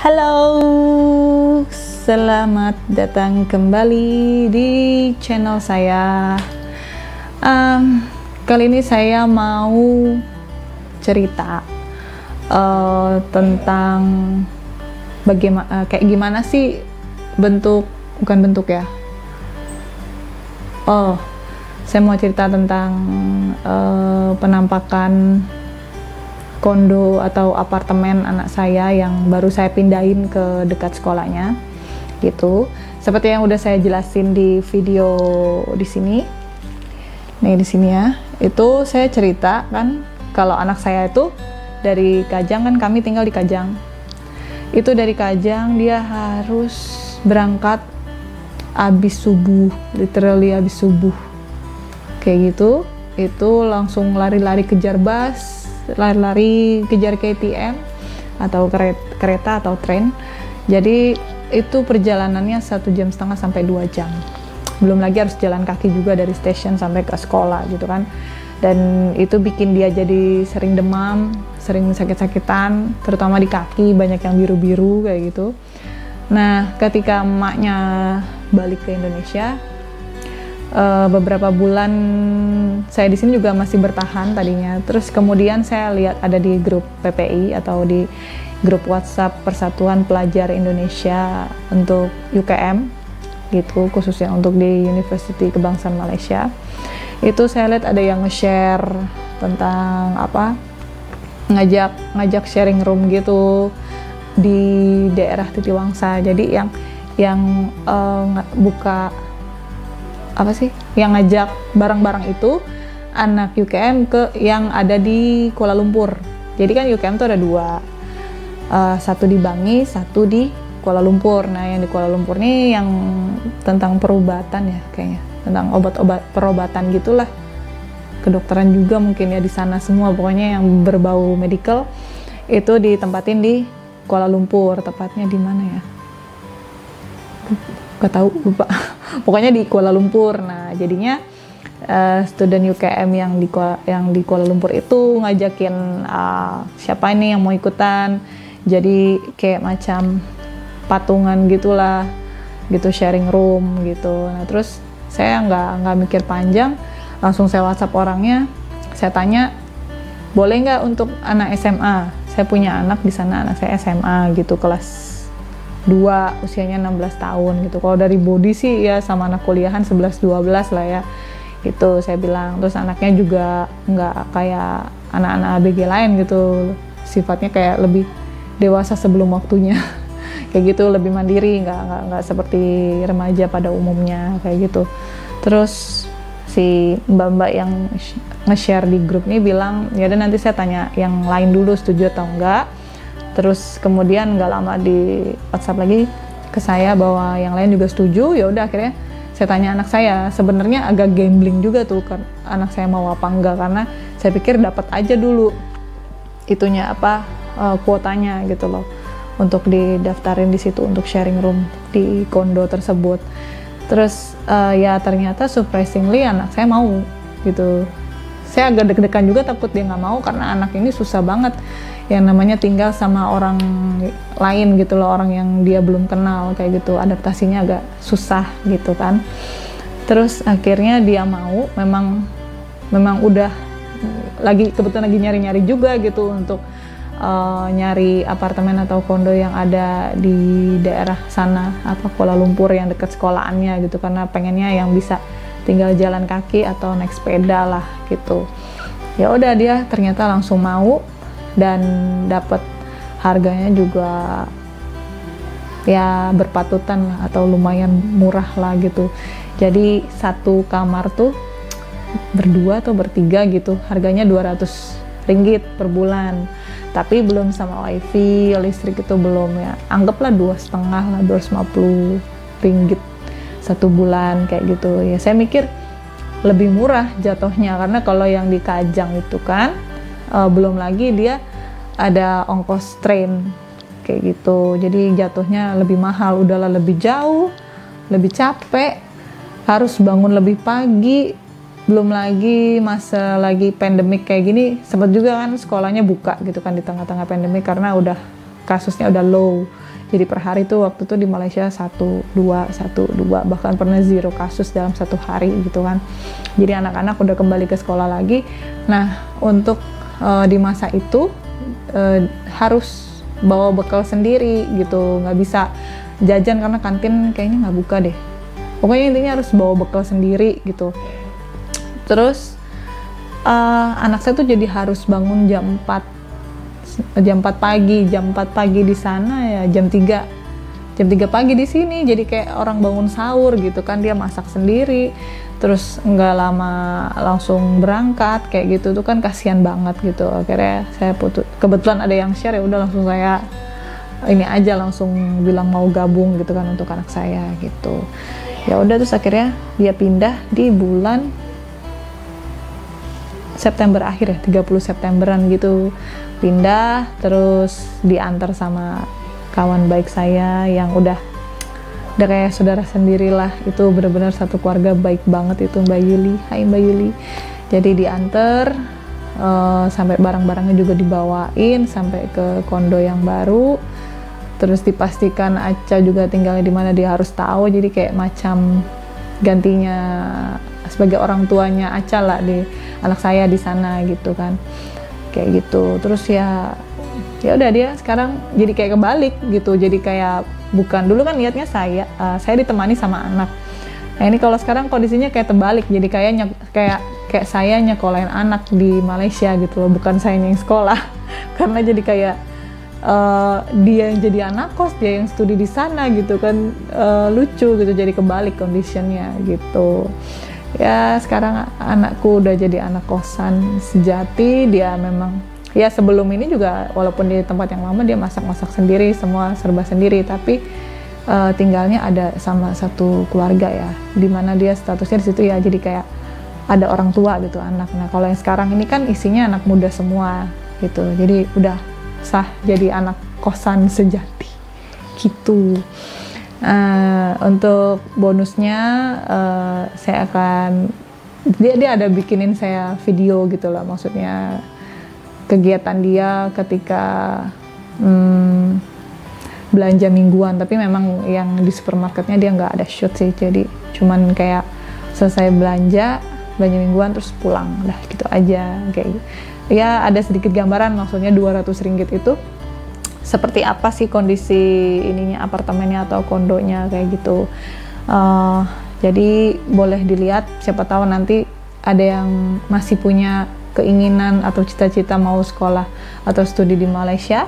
Halo, selamat datang kembali di channel saya. Kali ini saya mau cerita tentang bagaimana, kayak gimana sih bukan bentuk ya. Saya mau cerita tentang penampakan kondo atau apartemen anak saya yang baru saya pindahin ke dekat sekolahnya gitu. Seperti yang udah saya jelasin di video di sini. Nih di sini ya. Itu saya cerita kan kalau anak saya itu dari Kajang, kan kami tinggal di Kajang. Itu dari Kajang dia harus berangkat habis subuh, literally habis subuh. Kayak gitu. Itu langsung lari-lari kejar bus, lari-lari kejar KTM atau kereta atau tren. Jadi itu perjalanannya 1,5 jam sampai 2 jam. Belum lagi harus jalan kaki juga dari stasiun sampai ke sekolah gitu kan. Dan itu bikin dia jadi sering demam, sering sakit-sakitan, terutama di kaki, banyak yang biru-biru kayak gitu. Nah, ketika emaknya balik ke Indonesia, beberapa bulan saya di sini juga masih bertahan tadinya. Terus kemudian saya lihat ada di grup PPI atau di grup WhatsApp Persatuan Pelajar Indonesia untuk UKM gitu, khususnya untuk di University Kebangsaan Malaysia. Itu saya lihat ada yang nge-share tentang ngajak sharing room gitu di daerah Titiwangsa. Jadi yang buka yang ngajak barang-barang itu anak UKM ke yang ada di Kuala Lumpur. Jadi kan UKM tuh ada dua, satu di Bangi, satu di Kuala Lumpur. Nah yang di Kuala Lumpur nih yang tentang perobatan ya kayaknya, tentang obat-obat perobatan gitulah, kedokteran juga mungkin ya di sana semua, pokoknya yang berbau medical itu ditempatin di Kuala Lumpur. Tepatnya di mana ya? Gak tahu, lupa. Pokoknya di Kuala Lumpur. Nah jadinya student UKM yang di Kuala Lumpur itu ngajakin siapa ini yang mau ikutan. Jadi kayak macam patungan gitulah, gitu, sharing room gitu. Nah terus saya nggak mikir panjang, langsung saya WhatsApp orangnya. Saya tanya, boleh nggak untuk anak SMA? Saya punya anak di sana, anak saya SMA gitu, kelas 2, usianya 16 tahun gitu. Kalau dari body sih ya sama anak kuliahan 11-12 lah ya gitu, saya bilang. Terus anaknya juga nggak kayak anak-anak ABG lain gitu, sifatnya kayak lebih dewasa sebelum waktunya kayak gitu, lebih mandiri, nggak seperti remaja pada umumnya kayak gitu. Terus si mbak-mbak yang nge-share di grup ini bilang, ya udah nanti saya tanya yang lain dulu setuju atau enggak. Terus kemudian nggak lama di WhatsApp lagi ke saya bahwa yang lain juga setuju. Ya udah akhirnya saya tanya anak saya. Sebenarnya agak gambling juga tuh kan anak saya mau apa enggak, karena saya pikir dapat aja dulu itunya kuotanya gitu loh untuk didaftarin di situ untuk sharing room di kondo tersebut. Terus ya ternyata surprisingly anak saya mau gitu. Saya agak deg-degan juga, takut dia nggak mau karena anak ini susah banget yang namanya tinggal sama orang lain gitu loh, orang yang dia belum kenal kayak gitu, adaptasinya agak susah gitu kan. Terus akhirnya dia mau, memang udah kebetulan lagi nyari-nyari juga gitu untuk nyari apartemen atau kondo yang ada di daerah sana Kuala Lumpur yang dekat sekolahannya gitu, karena pengennya yang bisa tinggal jalan kaki atau naik sepeda lah gitu. Ya udah dia ternyata langsung mau dan dapat harganya juga ya berpatutan lah, atau lumayan murah lah gitu. Jadi satu kamar tuh berdua atau bertiga gitu, harganya 200 ringgit per bulan. Tapi belum sama wifi, listrik itu belum ya. Anggaplah 2,5 lah, 250 ringgit satu bulan kayak gitu. Ya saya mikir lebih murah jatuhnya, karena kalau yang di Kajang itu kan belum lagi dia ada ongkos train kayak gitu. Jadi jatuhnya lebih mahal, udahlah lebih jauh, lebih capek, harus bangun lebih pagi. Belum lagi masa lagi pandemik kayak gini, sempat juga kan sekolahnya buka gitu kan di tengah-tengah pandemik karena udah kasusnya udah low. Jadi per hari tuh waktu itu di Malaysia 1, 2, bahkan pernah 0 kasus dalam 1 hari gitu kan. Jadi anak-anak udah kembali ke sekolah lagi. Nah untuk di masa itu harus bawa bekal sendiri gitu, nggak bisa jajan karena kantin kayaknya nggak buka deh. Pokoknya intinya harus bawa bekal sendiri gitu. Terus anak saya tuh jadi harus bangun jam 4 pagi. Jam 4 pagi di sana ya jam 3 pagi di sini. Jadi kayak orang bangun sahur gitu kan, dia masak sendiri. Terus nggak lama langsung berangkat kayak gitu tuh kan kasihan banget gitu. Akhirnya saya putus, kebetulan ada yang share, ya udah langsung saya ini aja langsung bilang mau gabung gitu kan untuk anak saya gitu. Ya udah terus akhirnya dia pindah di bulan September akhir ya, 30 Septemberan gitu pindah, terus diantar sama kawan baik saya yang udah kayak saudara sendiri lah. Itu benar-benar satu keluarga baik banget itu, Mbak Yuli. Hai Mbak Yuli. Jadi diantar sampai barang-barangnya juga dibawain sampai ke kondo yang baru. Terus dipastikan Aca juga tinggalnya di mana, dia harus tahu. Jadi kayak macam gantinya sebagai orang tuanya Aca lah di anak saya di sana gitu kan. Kayak gitu. Terus ya udah dia sekarang jadi kayak kebalik gitu. Jadi kayak bukan, dulu kan niatnya saya ditemani sama anak. Nah ini kalau sekarang kondisinya kayak terbalik. Jadi kayak saya nyekolahin anak di Malaysia gitu loh, bukan saya yang sekolah. Karena jadi kayak dia yang jadi anak kos, dia yang studi di sana gitu kan, lucu gitu, jadi kebalik conditionnya gitu. Ya sekarang anakku udah jadi anak kosan sejati. Dia memang ya sebelum ini juga walaupun di tempat yang lama dia masak-masak sendiri, semua serba sendiri, tapi tinggalnya ada sama satu keluarga ya, dimana dia statusnya di situ ya, jadi kayak ada orang tua gitu anak. Nah kalau yang sekarang ini kan isinya anak muda semua gitu, jadi udah sah jadi anak kosan sejati gitu. Untuk bonusnya saya akan dia ada bikinin saya video gitu lah, maksudnya kegiatan dia ketika belanja mingguan, tapi memang yang di supermarketnya dia nggak ada shoot sih, jadi cuman kayak selesai belanja mingguan terus pulang, udah gitu aja. Kayak ya ada sedikit gambaran, maksudnya 200 ringgit itu seperti apa sih kondisi ininya, apartemennya atau kondonya kayak gitu. Jadi boleh dilihat, siapa tahu nanti ada yang masih punya keinginan atau cita-cita mau sekolah atau studi di Malaysia,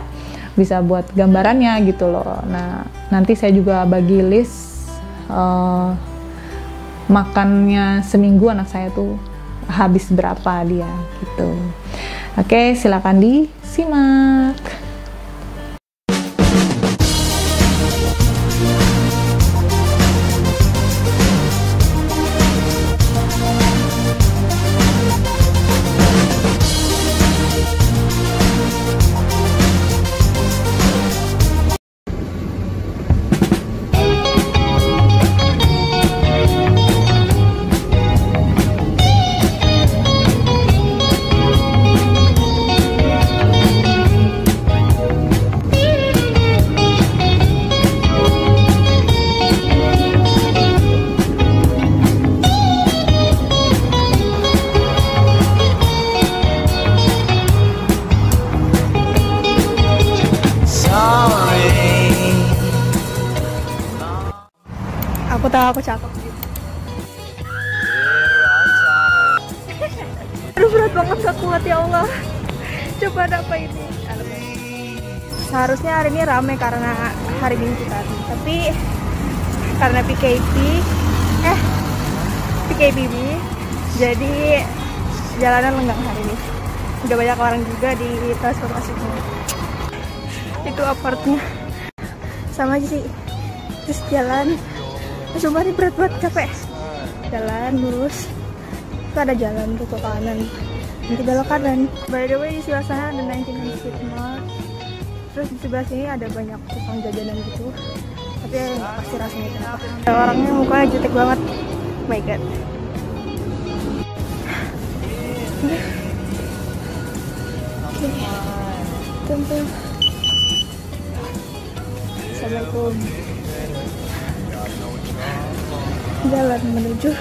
bisa buat gambarannya gitu loh. Nah nanti saya juga bagi list makannya seminggu anak saya tuh habis berapa dia gitu. Oke, silakan disimak. Aku tahu aku cakep gitu. Aduh berat banget, gak kuat ya Allah. Coba ada apa ini? Seharusnya hari ini rame karena hari Minggu kan, tapi karena PKBB jadi jalanan lenggang hari ini. Udah banyak orang juga di transportasi ini. Itu apartnya sama aja sih, terus jalan. Sumpah ini berat banget, capek. Jalan lurus, itu ada jalan tuh ke kanan, nanti belok kanan. By the way, di sebelah sana ada 99 Street Mall. Terus di sebelah sini ada banyak tukang jajanan gitu, tapi nggak pasti rasanya kenapa. Orangnya mukanya jutek banget, oh my god. Oke, Assalamualaikum. Jalan menuju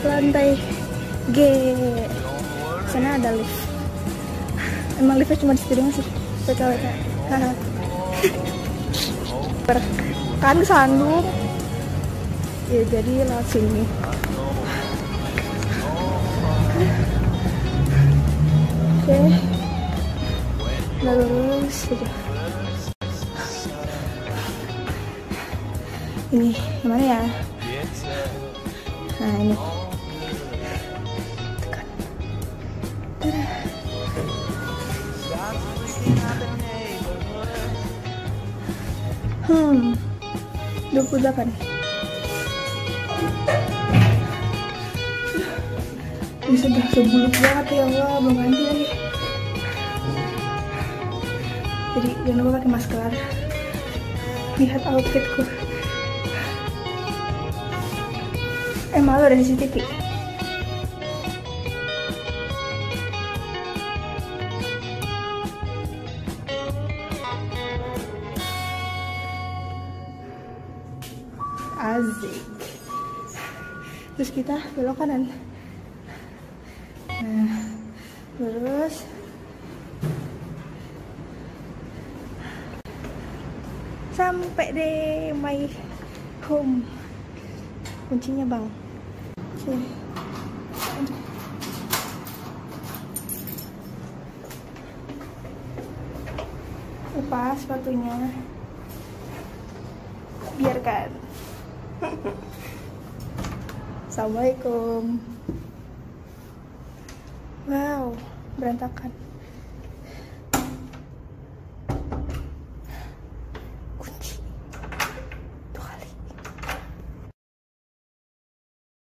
lantai G. Sana ada lift. Emang liftnya cuma di situ doang sih. PKWK. Kan sandung. Ya jadi lewat sini. Oke. Udah lurus aja. Ini yang mana ya? Nah ini. Tekan. Tada. 28. Ini sudah sebuluk banget ya Allah, belum ganti lagi. Jadi jangan lupa pakai masker. Lihat outfitku. Malu ada CCTV. Asik. Terus kita belok kanan. Nah, terus sampai deh my home. Kuncinya bang. Oke. Lepas sepatunya. Biarkan. Assalamualaikum. Wow, berantakan. Kunci.